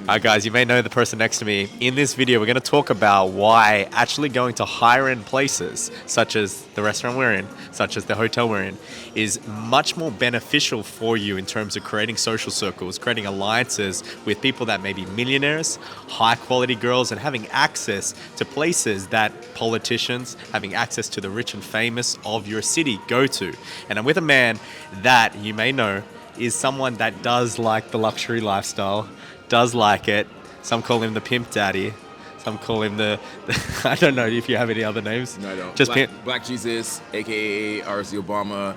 Alright guys, you may know the person next to me. In this video, we're going to talk about why actually going to higher end places, such as the restaurant we're in, such as the hotel we're in, is much more beneficial for you in terms of creating social circles, creating alliances with people that may be millionaires, high quality girls, and having access to places that politicians, having access to the rich and famous of your city go to. And I'm with a man that you may know is someone that does like the luxury lifestyle, does like it. Some call him the pimp daddy. Some call him the I don't know if you have any other names. No, I don't. Just Black Jesus, a.k.a. RC Obama,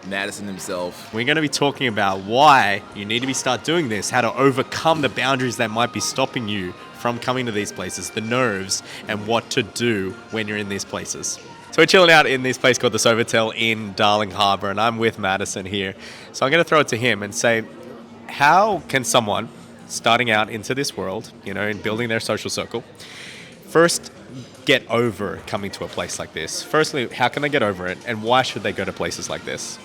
Madison himself. We're going to be talking about why you need to start doing this, how to overcome the boundaries that might be stopping you from coming to these places, the nerves, and what to do when you're in these places. So we're chilling out in this place called the Sofitel in Darling Harbour, and I'm with Madison here. So I'm going to throw it to him and say, how can someone starting out into this world, in building their social circle, first get over coming to a place like this? Firstly, how can they get over it, and why should they go to places like this?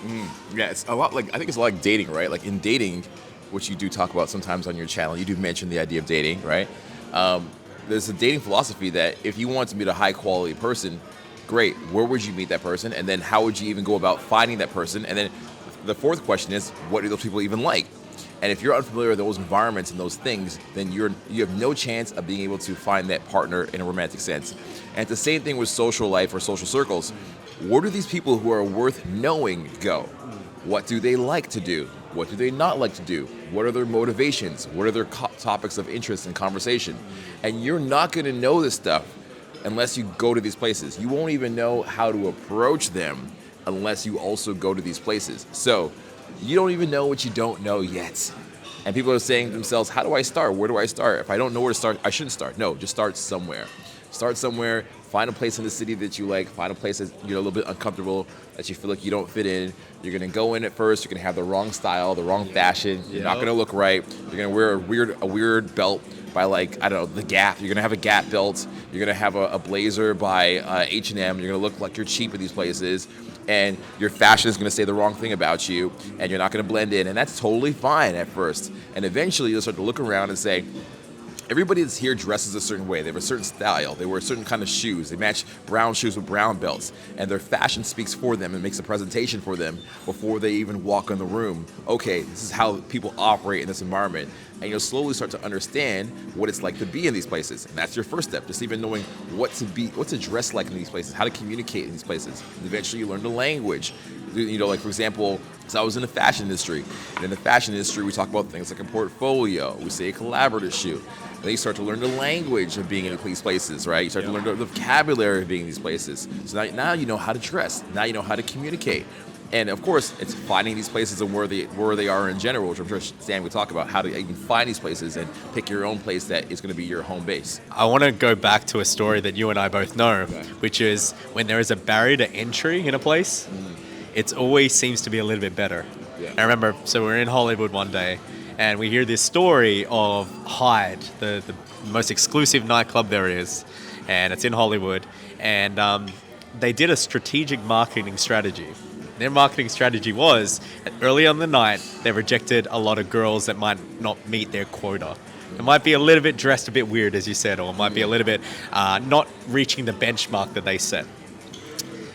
Yeah, it's a lot I think it's a lot like dating, right? Like in dating, which you do talk about sometimes on your channel, you do mention the idea of dating, right? There's a dating philosophy that if you want to meet a high quality person, great, where would you meet that person? And then how would you even go about finding that person? And then the fourth question is, what do those people even like? And if you're unfamiliar with those environments and those things, then you have no chance of being able to find that partner in a romantic sense. And it's the same thing with social life or social circles. Where do these people who are worth knowing go? What do they like to do? What do they not like to do? What are their motivations? What are their topics of interest and conversation? And you're not going to know this stuff unless you go to these places. You won't even know how to approach them unless you also go to these places. So you don't even know what you don't know yet. And people are saying to themselves, how do I start? Where do I start? If I don't know where to start, I shouldn't start. No, just start somewhere. Start somewhere, find a place in the city that you like, find a place that you're a little bit uncomfortable, that you feel like you don't fit in. You're gonna go in at first, you're gonna have the wrong style, the wrong fashion, you're not gonna look right, you're gonna wear a weird belt by the Gap. You're gonna have a Gap belt, you're gonna have a blazer by H&M, you're gonna look like you're cheap at these places, and your fashion is going to say the wrong thing about you, and you're not going to blend in, and that's totally fine at first. And eventually you'll start to look around and say, everybody that's here dresses a certain way. They have a certain style. They wear a certain kind of shoes. They match brown shoes with brown belts, and their fashion speaks for them and makes a presentation for them before they even walk in the room. Okay, this is how people operate in this environment. And you'll slowly start to understand what it's like to be in these places. And that's your first step, just even knowing what to dress like in these places, how to communicate in these places. And eventually you learn the language. Like for example, so I was in the fashion industry. And in the fashion industry, we talk about things like a portfolio. We say a collaborative shoot. Then you start to learn the language of being in these places, right? You start to learn the vocabulary of being in these places. So now you know how to dress. Now you know how to communicate. And of course, it's finding these places and where they are in general, which I'm sure Stan will talk about, how to even find these places and pick your own place that is going to be your home base. I want to go back to a story that you and I both know, which is when there is a barrier to entry in a place, it always seems to be a little bit better. Yeah. I remember, so we're in Hollywood one day, and we hear this story of Hyde, the most exclusive nightclub there is, and it's in Hollywood, and they did a strategic marketing strategy. Their marketing strategy was, early on the night, they rejected a lot of girls that might not meet their quota. It might be a little bit dressed a bit weird, as you said, or it might be a little bit not reaching the benchmark that they set.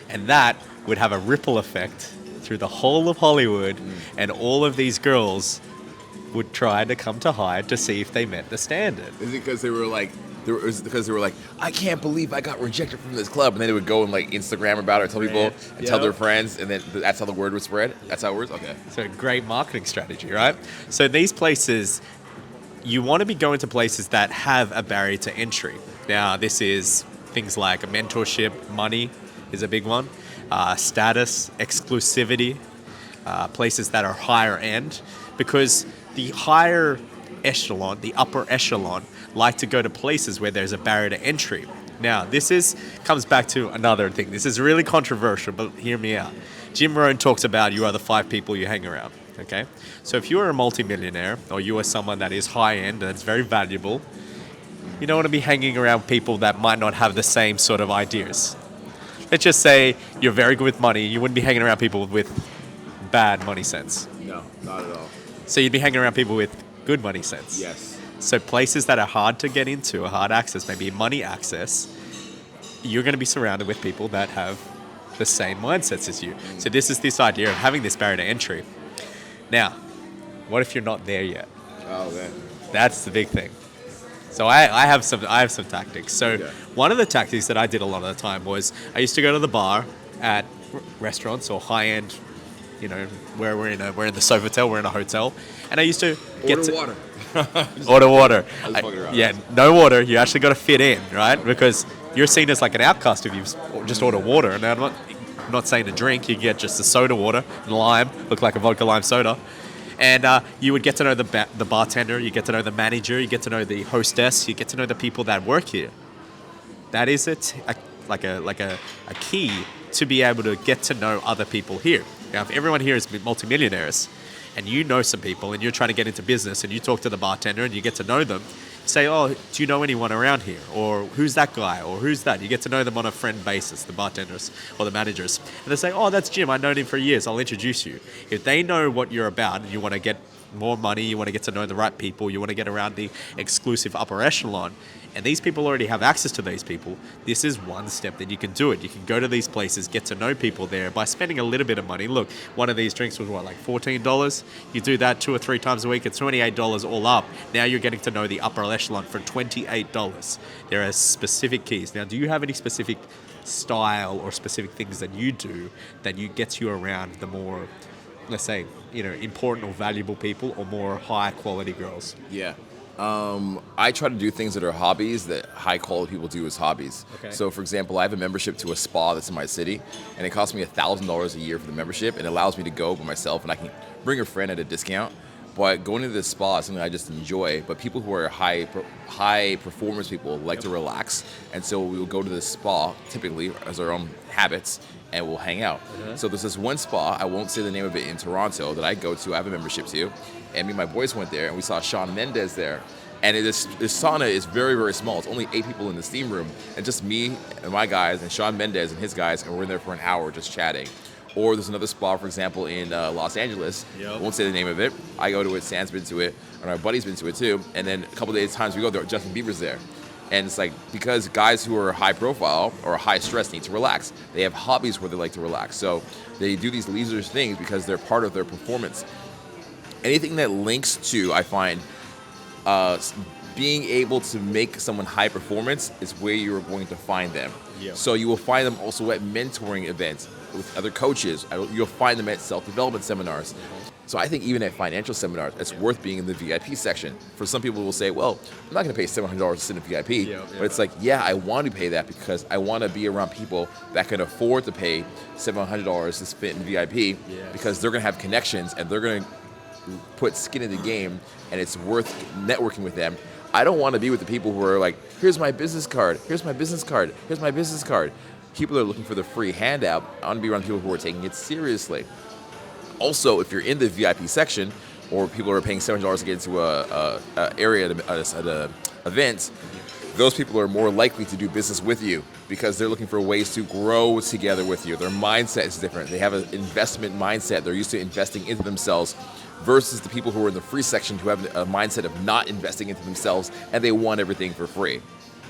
And that would have a ripple effect through the whole of Hollywood, and all of these girls would try to come to Hyde to see if they met the standard. Is it because they were like, I can't believe I got rejected from this club, and then they would go and Instagram about it, tell people, and tell their friends, and then that's how the word would spread? That's how it works? Okay. So a great marketing strategy, right? So these places, you want to be going to places that have a barrier to entry. Now, this is things like a mentorship, money is a big one, status, exclusivity, places that are higher end, because the higher echelon, the upper echelon, like to go to places where there's a barrier to entry. Now, comes back to another thing. This is really controversial, but hear me out. Jim Rohn talks about you are the 5 people you hang around, okay? So if you are a multimillionaire, or you are someone that is high-end, and that's very valuable, you don't want to be hanging around people that might not have the same sort of ideas. Let's just say you're very good with money. You wouldn't be hanging around people with bad money sense. No, not at all. So you'd be hanging around people with good money sense. Yes. So places that are hard to get into, or hard access, maybe money access, you're going to be surrounded with people that have the same mindsets as you. So this idea of having this barrier to entry. Now, what if you're not there yet? Oh man. That's the big thing. So I have some tactics. So one of the tactics that I did a lot of the time was I used to go to the bar at restaurants or high end, where we're in the Sofitel, we're in a hotel, and I used to Water. order water. I was fucking around. Yeah, no water. You actually got to fit in, right? Because you're seen as like an outcast if you just order water. And I'm not saying a drink. You get just a soda water, lime, look like a vodka lime soda. And you would get to know the bartender, you get to know the manager, you get to know the hostess, you get to know the people that work here. That is like a key to be able to get to know other people here. Now, if everyone here is multimillionaires, and you know some people, and you're trying to get into business, and you talk to the bartender, and you get to know them, say, oh, do you know anyone around here? Or who's that guy? Or who's that? You get to know them on a friend basis, the bartenders or the managers. And they say, oh, that's Jim. I've known him for years. I'll introduce you. If they know what you're about and you want to get more money, you want to get to know the right people, you want to get around the exclusive upper echelon, and these people already have access to these people, this is one step that you can do it. You can go to these places, get to know people there by spending a little bit of money. Look, one of these drinks was like $14? You do that 2 or 3 times a week, it's $28 all up. Now you're getting to know the upper echelon for $28. There are specific keys. Now, do you have any specific style or specific things that you do that gets you around the more, let's say, important or valuable people or more high quality girls? Yeah. I try to do things that are hobbies that high quality people do as hobbies. Okay. So for example, I have a membership to a spa that's in my city, and it costs me $1,000 a year for the membership, and it allows me to go by myself, and I can bring a friend at a discount. But going to this spa is something I just enjoy. But people who are high performance people like to relax, and so we will go to this spa typically as our own habits, and we'll hang out. So there's this one spa, I won't say the name of it, in Toronto that I go to, I have a membership to, and me and my boys went there, and we saw Shawn Mendes there. And this sauna is very, very small. It's only 8 people in the steam room, and just me and my guys and Shawn Mendes and his guys, and we're in there for an hour just chatting. Or there's another spa, for example, in Los Angeles. I won't say the name of it. I go to it, Sam's been to it, and our buddy's been to it too. And then a couple of times we go there, Justin Bieber's there. And it's like, because guys who are high profile or high stress need to relax. They have hobbies where they like to relax. So they do these leisure things because they're part of their performance. Anything that links to, I find, being able to make someone high performance is where you're going to find them. So you will find them also at mentoring events with other coaches. You'll find them at self-development seminars. So I think even at financial seminars, it's worth being in the VIP section. For some people will say, well, I'm not going to pay $700 to sit in VIP. But it's like, yeah, I want to pay that because I want to be around people that can afford to pay $700 to sit in VIP because they're going to have connections and they're going to put skin in the game, and it's worth networking with them. I don't want to be with the people who are like, here's my business card, here's my business card, here's my business card. People are looking for the free handout. I want to be around people who are taking it seriously. Also, if you're in the VIP section, or people are paying $700 to get into a area at an event, those people are more likely to do business with you because they're looking for ways to grow together with you. Their mindset is different. They have an investment mindset. They're used to investing into themselves versus the people who are in the free section who have a mindset of not investing into themselves and they want everything for free.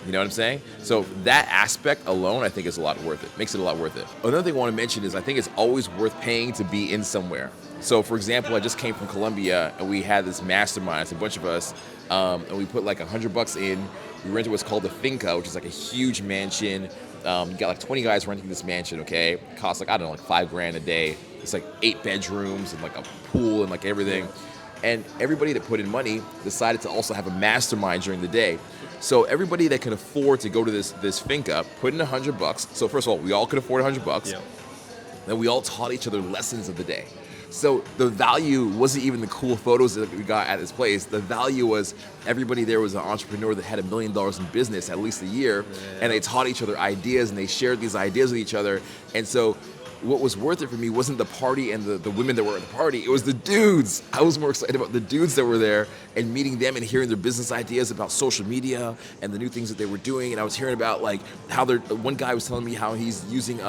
You know what I'm saying? So that aspect alone, I think, is a lot worth it. Makes it a lot worth it. Another thing I want to mention is I think it's always worth paying to be in somewhere. So, for example, I just came from Colombia and we had this mastermind. It's a bunch of us, and we put like $100 in. We rented what's called a finca, which is like a huge mansion. You got like 20 guys renting this mansion. Okay, it costs like, I don't know, like $5,000 a day. It's like 8 bedrooms and like a pool and like everything. And everybody that put in money decided to also have a mastermind during the day. So everybody that could afford to go to this finca put in $100. So first of all, we all could afford $100. Then we all taught each other lessons of the day. So the value wasn't even the cool photos that we got at this place. The value was everybody there was an entrepreneur that had $1 million in business at least a year, and they taught each other ideas and they shared these ideas with each other. And so what was worth it for me wasn't the party and the women that were at the party. It was the dudes. I was more excited about the dudes that were there and meeting them and hearing their business ideas about social media and the new things that they were doing. And I was hearing about like how one guy was telling me how he's using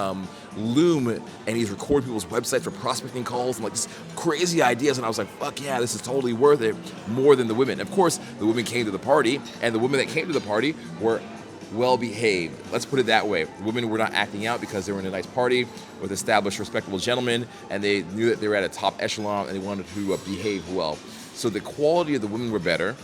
Loom and he's recording people's websites for prospecting calls and like this crazy ideas. And I was like, fuck yeah, this is totally worth it, more than the women. Of course, the women came to the party, and the women that came to the party were well behaved. Let's put it that way. Women were not acting out because they were in a nice party with established, respectable gentlemen, and they knew that they were at a top echelon and they wanted to behave well. So the quality of the women were better.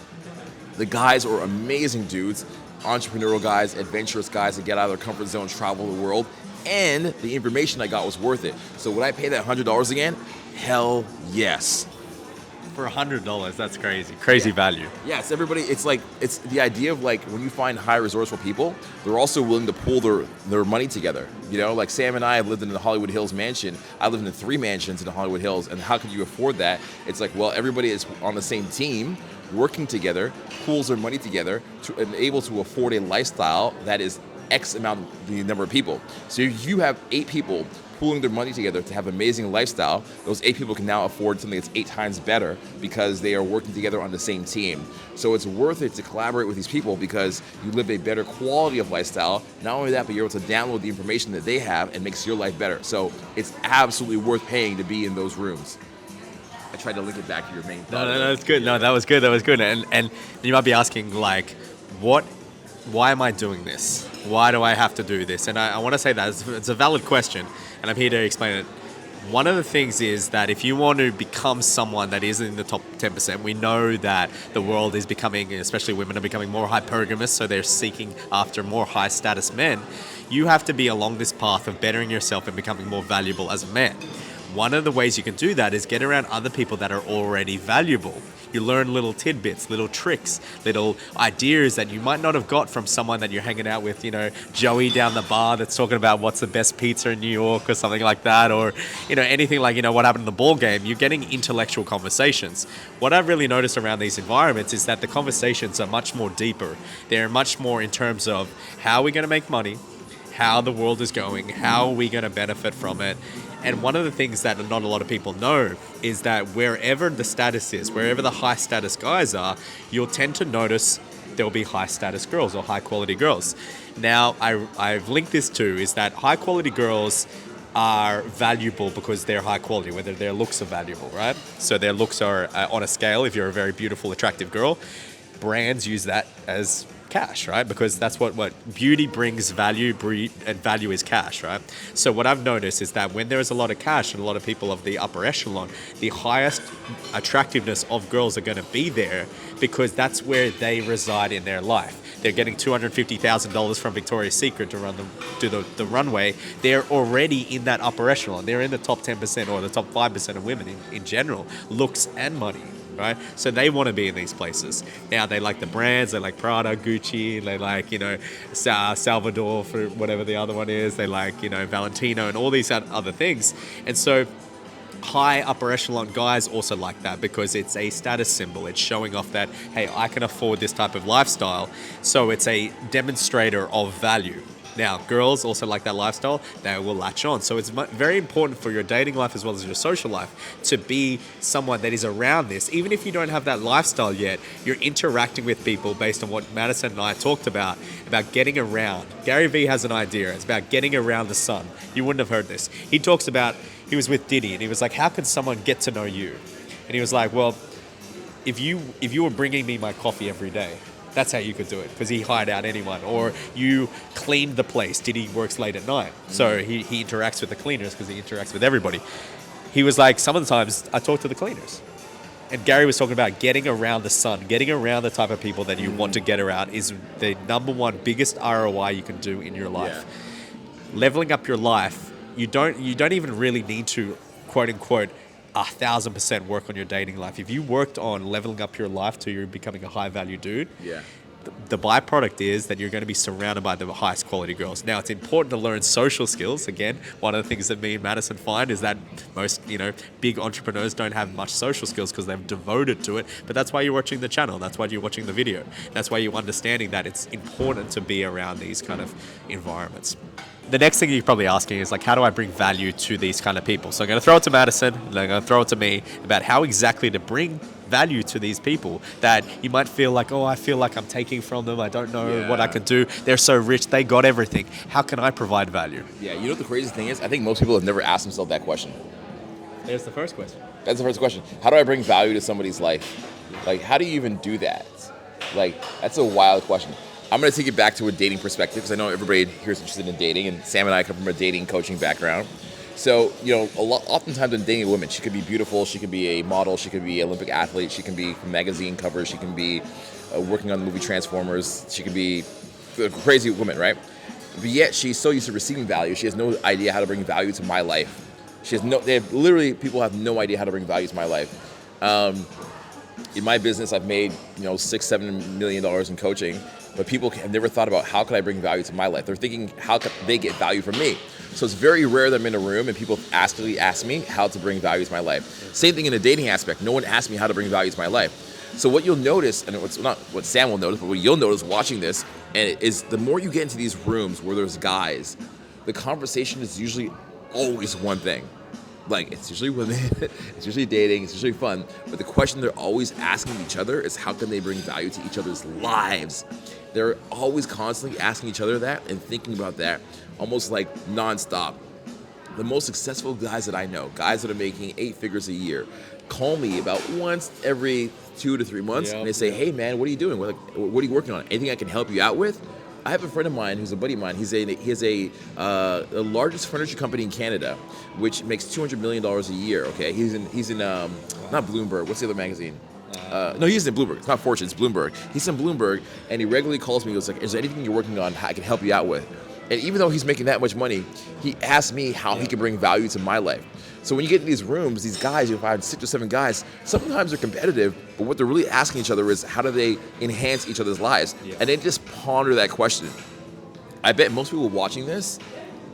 The guys were amazing dudes, entrepreneurial guys, adventurous guys that get out of their comfort zone, travel the world, and the information I got was worth it. So would I pay that $100 again? Hell yes. For $100, that's crazy value. Yes, everybody, it's the idea of like when you find high resourceful people, they're also willing to pool their money together. You know, like Sam and I have lived in the Hollywood Hills mansion. I lived in 3 mansions in the Hollywood Hills, and how could you afford that? It's like, well, everybody is on the same team, working together, pools their money together, and able to afford a lifestyle that is X amount of the number of people. So if you have 8 people pooling their money together to have an amazing lifestyle, those 8 people can now afford something that's 8 times better because they are working together on the same team. So it's worth it to collaborate with these people because you live a better quality of lifestyle. Not only that, but you're able to download the information that they have and makes your life better. So it's absolutely worth paying to be in those rooms. I tried to link it back to your main thought. No, that's good. No, that was good. And you might be asking like, why am I doing this? Why do I have to do this? And I want to say that it's a valid question, and I'm here to explain it. One of the things is that if you want to become someone that is in the top 10%, we know that the world is becoming, especially women, are becoming more hypergamous, so they're seeking after more high status men. You have to be along this path of bettering yourself and becoming more valuable as a man. One of the ways you can do that is get around other people that are already valuable. You learn little tidbits, little tricks, little ideas that you might not have got from someone that you're hanging out with, you know, Joey down the bar that's talking about what's the best pizza in New York or something like that, or, you know, anything like, you know, what happened in the ball game. You're getting intellectual conversations. What I've really noticed around these environments is that the conversations are much more deeper. They're much more in terms of how we're going to make money, how the world is going, how are we going to benefit from it. And one of the things that not a lot of people know is that wherever the status is, wherever the high status guys are, you'll tend to notice there'll be high status girls or high quality girls. Now, I've linked this to is that high quality girls are valuable because they're high quality, whether their looks are valuable, right? So their looks are on a scale. If you're a very beautiful, attractive girl, brands use that as cash, right? Because that's what beauty brings value, and value is cash, right? So what I've noticed is that when there is a lot of cash and a lot of people of the upper echelon, the highest attractiveness of girls are going to be there because that's where they reside in their life. They're getting $250,000 from Victoria's Secret to run the runway. They're already in that upper echelon. They're in the top 10% or the top 5% of women in general, looks and money. Right? So they want to be in these places. Now they like the brands, they like Prada, Gucci, they like, you know, Salvador for whatever the other one is, they like, you know, Valentino and all these other things. And so high upper echelon guys also like that because it's a status symbol. It's showing off that, hey, I can afford this type of lifestyle. So it's a demonstrator of value. Now, girls also like that lifestyle. They will latch on. So it's very important for your dating life as well as your social life to be someone that is around this. Even if you don't have that lifestyle yet, you're interacting with people based on what Madison and I talked about getting around. Gary Vee has an idea. It's about getting around the sun. You wouldn't have heard this. He talks about, he was with Diddy, and he was like, how can someone get to know you? And he was like, well, if you were bringing me my coffee every day, that's how you could do it, because he hired out anyone. Or you cleaned the place. Diddy works late at night, so he interacts with the cleaners because he interacts with everybody. He was like, some of the times I talk to the cleaners. And Gary was talking about getting around the sun, getting around the type of people that you want to get around is the number one biggest ROI you can do in your life. Yeah. Leveling up your life, you don't even really need to, quote unquote, 1,000% work on your dating life. If you worked on leveling up your life to you becoming a high value dude, the byproduct is that you're going to be surrounded by the highest quality girls. Now, it's important to learn social skills. Again, one of the things that me and Madison find is that most, big entrepreneurs don't have much social skills because they've devoted to it. But that's why you're watching the channel. That's why you're watching the video. That's why you're understanding that it's important to be around these kind of environments. The next thing you're probably asking is how do I bring value to these kind of people? So I'm going to throw it to Madison, and I'm going to throw it to me about how exactly to bring value to these people that you might feel like, oh, I feel like I'm taking from them. I don't know what I can do. They're so rich. They got everything. How can I provide value? Yeah, you know what the crazy thing is? I think most people have never asked themselves that question. There's the first question. That's the first question. How do I bring value to somebody's life? How do you even do that? That's a wild question. I'm going to take it back to a dating perspective because I know everybody here is interested in dating, and Sam and I come from a dating coaching background. So, oftentimes when dating a woman, she could be beautiful, she could be a model, she could be an Olympic athlete, she can be from magazine covers, she can be working on the movie Transformers, she can be a crazy woman, right? But yet she's so used to receiving value, she has no idea how to bring value to my life. People have no idea how to bring value to my life. In my business, I've made, $6-7 million in coaching, but people have never thought about how can I bring value to my life. They're thinking, how can they get value from me? So it's very rare that I'm in a room and people actually ask me how to bring value to my life. Same thing in a dating aspect. No one asked me how to bring value to my life. So what you'll notice, and it's not what Sam will notice, but what you'll notice watching this, and is the more you get into these rooms where there's guys, the conversation is usually always one thing. It's usually women, it's usually dating, it's usually fun, but the question they're always asking each other is how can they bring value to each other's lives? They're always constantly asking each other that and thinking about that almost nonstop. The most successful guys that I know, guys that are making 8 figures a year, call me about once every 2 to 3 months, and they say, hey man, what are you doing? What are you working on? Anything I can help you out with? I have a friend of mine who's a buddy of mine. He has the largest furniture company in Canada, which makes $200 million a year. Okay, he's in not Bloomberg. What's the other magazine? No, he's in Bloomberg. It's not Fortune. It's Bloomberg. He's in Bloomberg, and he regularly calls me. He goes is there anything you're working on I can help you out with? And even though he's making that much money, he asks me how he can bring value to my life. So when you get in these rooms, these guys, you'll find 6 or 7 guys, sometimes they're competitive, but what they're really asking each other is how do they enhance each other's lives? Yeah. And they just ponder that question. I bet most people watching this,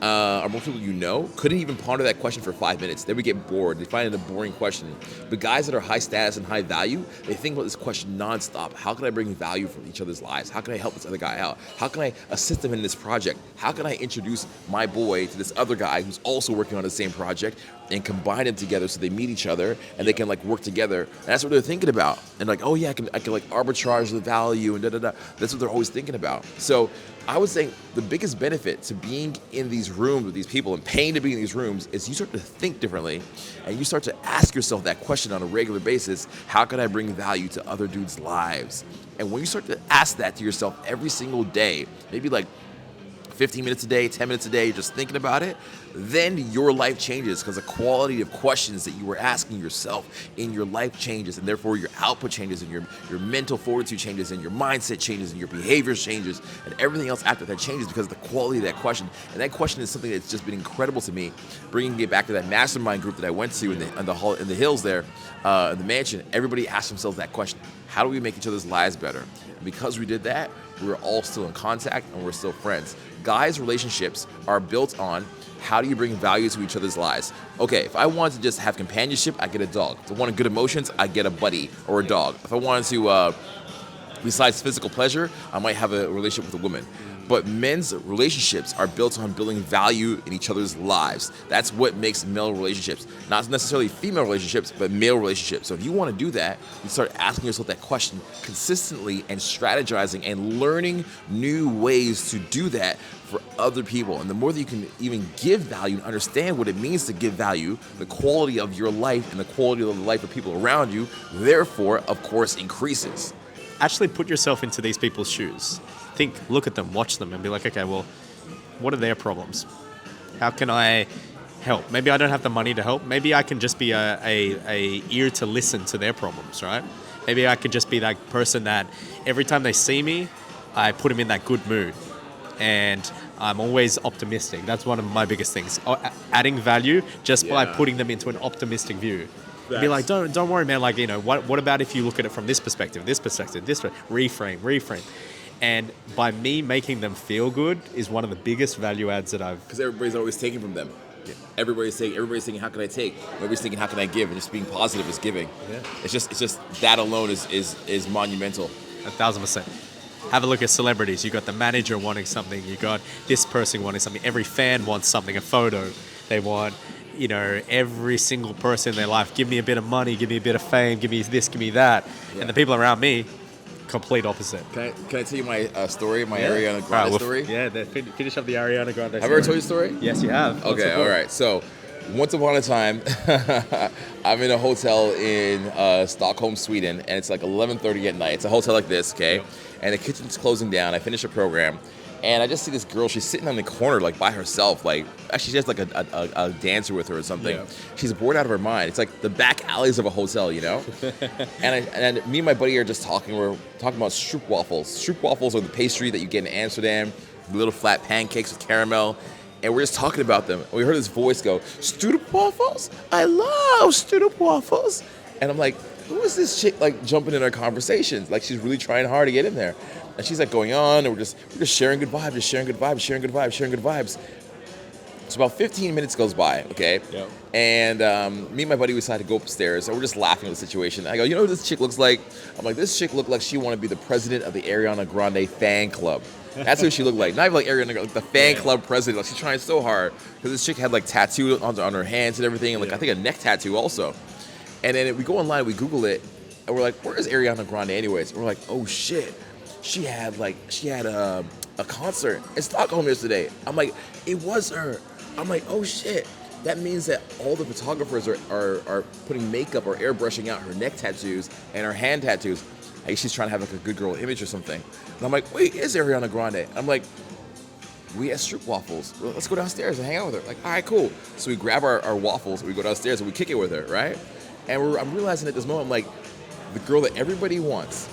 or most people couldn't even ponder that question for 5 minutes. They would get bored. They find it a boring question. But guys that are high status and high value, they think about this question nonstop. How can I bring value from each other's lives? How can I help this other guy out? How can I assist them in this project? How can I introduce my boy to this other guy who's also working on the same project and combine them together so they meet each other and they can work together? And that's what they're thinking about. And oh yeah, I can arbitrage the value and da-da-da. That's what they're always thinking about. So I would say the biggest benefit to being in these rooms with these people and paying to be in these rooms is you start to think differently and you start to ask yourself that question on a regular basis. How can I bring value to other dudes' lives? And when you start to ask that to yourself every single day, maybe 15 minutes a day, 10 minutes a day, you're just thinking about it, then your life changes because the quality of questions that you were asking yourself in your life changes, and therefore your output changes and your mental fortitude changes and your mindset changes and your behaviors changes and everything else after that changes because of the quality of that question. And that question is something that's just been incredible to me, bringing me back to that mastermind group that I went to in the hills there, in the mansion. Everybody asked themselves that question. How do we make each other's lives better? And because we did that, we're all still in contact and we're still friends. Guys' relationships are built on how do you bring value to each other's lives. Okay, if I wanted to just have companionship, I get a dog. If I wanted good emotions, I get a buddy or a dog. If I wanted to, besides physical pleasure, I might have a relationship with a woman. But men's relationships are built on building value in each other's lives. That's what makes male relationships. Not necessarily female relationships, but male relationships. So if you want to do that, you start asking yourself that question consistently and strategizing and learning new ways to do that for other people. And the more that you can even give value and understand what it means to give value, the quality of your life and the quality of the life of people around you, therefore, of course, increases. Actually put yourself into these people's shoes. Look at them, watch them, and be like, okay, well, what are their problems? How can I help? Maybe I don't have the money to help. Maybe I can just be a ear to listen to their problems, right? Maybe I could just be that person that every time they see me, I put them in that good mood. And I'm always optimistic. That's one of my biggest things. Adding value just by putting them into an optimistic view. Be like, don't worry, man. What about if you look at it from this perspective, reframe. And by me making them feel good is one of the biggest value adds that I've... Because everybody's always taking from them. Yeah. Everybody's thinking, how can I take? Nobody's thinking, how can I give? And just being positive is giving. Yeah. It's just that alone is monumental. 1,000%. Have a look at celebrities. You got the manager wanting something. You got this person wanting something. Every fan wants something, a photo. They want, every single person in their life. Give me a bit of money. Give me a bit of fame. Give me this. Give me that. Yeah. And the people around me, complete opposite. Can I tell you my story, Ariana Grande story? Yeah, finish up the Ariana Grande story. Have I ever told you the story? Yes, you have. Okay, all right. So, once upon a time, I'm in a hotel in Stockholm, Sweden, and it's like 11:30 at night. It's a hotel like this, okay? Yep. And the kitchen's closing down. I finish a program, and I just see this girl. She's sitting on the corner, like by herself. Like actually, she has like a dancer with her or something. Yeah. She's bored out of her mind. It's like the back alleys of a hotel, and me and my buddy are just talking. We're talking about stroopwafels. Stroopwafels are the pastry that you get in Amsterdam, the little flat pancakes with caramel. And we're just talking about them. And we heard this voice go, "Stroopwafels? I love stroopwafels." And I'm like, who is this chick like jumping in our conversations? Like she's really trying hard to get in there. And she's like going on, and we're just sharing good vibes, sharing good vibes. So about 15 minutes goes by, okay? Yep. And me and my buddy decided to go upstairs, and we're just laughing at the situation. I go, you know what this chick looks like? I'm like, this chick looked like she wanted to be the president of the Ariana Grande fan club. That's what she looked like. Not even like Ariana, like the fan club president. Like she's trying so hard because this chick had like tattoo on her hands and everything, and like I think a neck tattoo also. And then we go online, we Google it, and we're like, where is Ariana Grande anyways? And we're like, oh shit, she had a concert in Stockholm yesterday. I'm like, it was her. I'm like, oh shit. That means that all the photographers are putting makeup or airbrushing out her neck tattoos and her hand tattoos. Like she's trying to have like a good girl image or something. And I'm like, wait, is Ariana Grande? I'm like, we had stroopwafels. Well, let's go downstairs and hang out with her. Like, all right, cool. So we grab our waffles, we go downstairs and we kick it with her, right? And I'm realizing at this moment, I'm like, the girl that everybody wants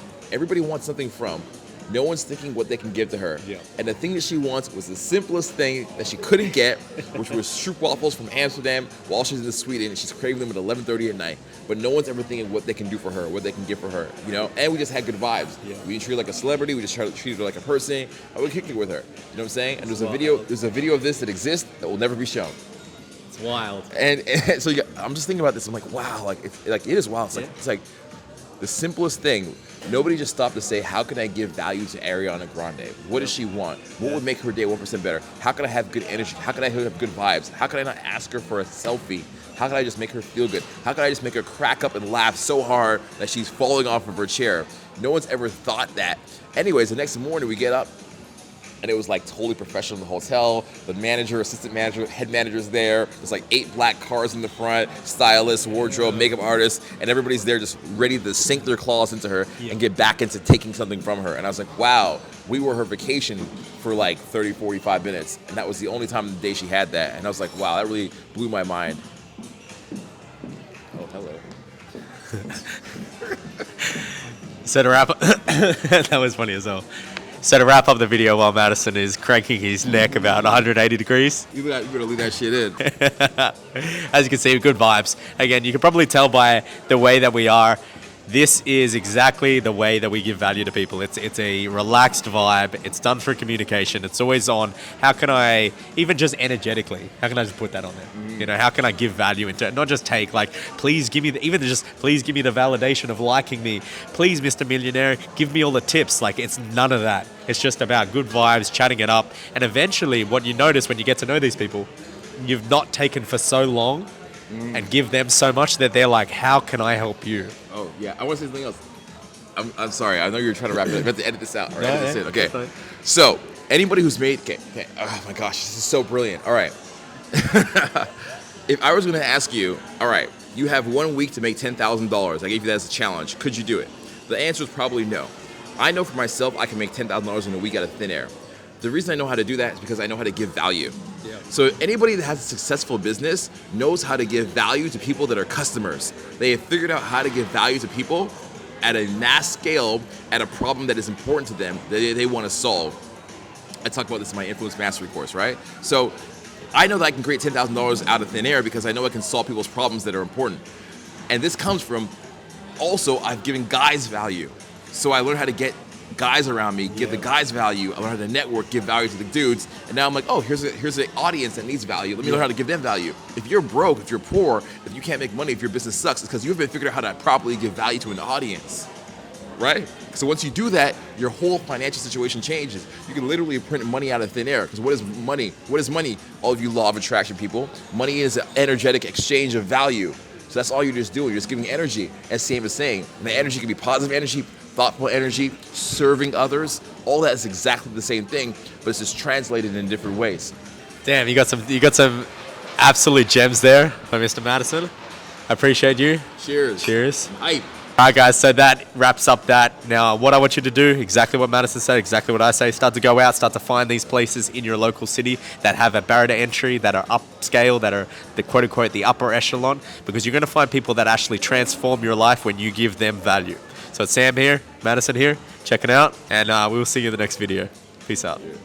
something from. No one's thinking what they can give to her. Yeah. And the thing that she wants was the simplest thing that she couldn't get, which was stroopwafels from Amsterdam while she's in Sweden, and she's craving them at 11:30 at night. But no one's ever thinking what they can do for her, what they can give for her, And we just had good vibes. Yeah. We didn't treat her like a celebrity. We just tried to treat her like a person. And we kicked it with her. You know what I'm saying? And there's a video of this that exists that will never be shown. It's wild. And so I'm just thinking about this. I'm like, wow, it is wild. It's like the simplest thing. Nobody just stopped to say, how can I give value to Ariana Grande? What does she want? What would make her day 1% better? How can I have good energy? How can I have good vibes? How can I not ask her for a selfie? How can I just make her feel good? How can I just make her crack up and laugh so hard that she's falling off of her chair? No one's ever thought that. Anyways, the next morning we get up, and it was like totally professional in the hotel. The manager, assistant manager, head manager's there. There's like 8 black cars in the front, stylist, wardrobe, makeup artist, and everybody's there just ready to sink their claws into her and get back into taking something from her. And I was like, wow, we were her vacation for like 30, 45 minutes. And that was the only time of the day she had that. And I was like, wow, that really blew my mind. Oh, hello. So to wrap up, that was funny as hell. So to wrap up the video while Madison is cranking his neck about 180 degrees. You better leave that shit in. As you can see, good vibes. Again, you can probably tell by the way that we are. This is exactly the way that we give value to people. It's a relaxed vibe. It's done through communication. It's always on, how can I, even just energetically, how can I just put that on there? How can I give value into it? Not just take, like, please give me the validation of liking me. Please, Mr. Millionaire, give me all the tips. Like, it's none of that. It's just about good vibes, chatting it up. And eventually, what you notice when you get to know these people, you've not taken for so long and give them so much that they're like, how can I help you? Oh, yeah. I want to say something else. I'm sorry. I know you were trying to wrap it up. I have to edit this out. All right, edit this in. Okay. So, anybody who's made... Okay. Oh, my gosh. This is so brilliant. All right. If I was going to ask you, all right, you have 1 week to make $10,000. I gave you that as a challenge. Could you do it? The answer is probably no. I know for myself I can make $10,000 in a week out of thin air. The reason I know how to do that is because I know how to give value. Yeah. So anybody that has a successful business knows how to give value to people that are customers. They have figured out how to give value to people at a mass scale at a problem that is important to them that they want to solve. I talk about this in my Influence Mastery course, right? So I know that I can create $10,000 out of thin air because I know I can solve people's problems that are important. And this comes from also I've given guys value. So I learned how to get guys around me, give the guys value. I learn how to network, give value to the dudes. And now I'm like, oh, here's an audience that needs value. Let me learn how to give them value. If you're broke, if you're poor, if you can't make money, if your business sucks, it's because you haven't figured out how to properly give value to an audience, right? So once you do that, your whole financial situation changes. You can literally print money out of thin air. Because what is money? What is money? All of you law of attraction people. Money is an energetic exchange of value. So that's all you're just doing. You're just giving energy, as Sam is saying. And the energy can be positive energy, thoughtful energy, serving others. All that is exactly the same thing, but it's just translated in different ways. Damn, you got some absolute gems there by Mr. Madison. I appreciate you. Cheers. Cheers. Hype. All right, guys, so that wraps up that. Now, what I want you to do, exactly what Madison said, exactly what I say, start to go out, start to find these places in your local city that have a barrier to entry, that are upscale, that are the quote-unquote the upper echelon, because you're going to find people that actually transform your life when you give them value. So it's Sam here, Madison here, checking out, and we will see you in the next video. Peace out.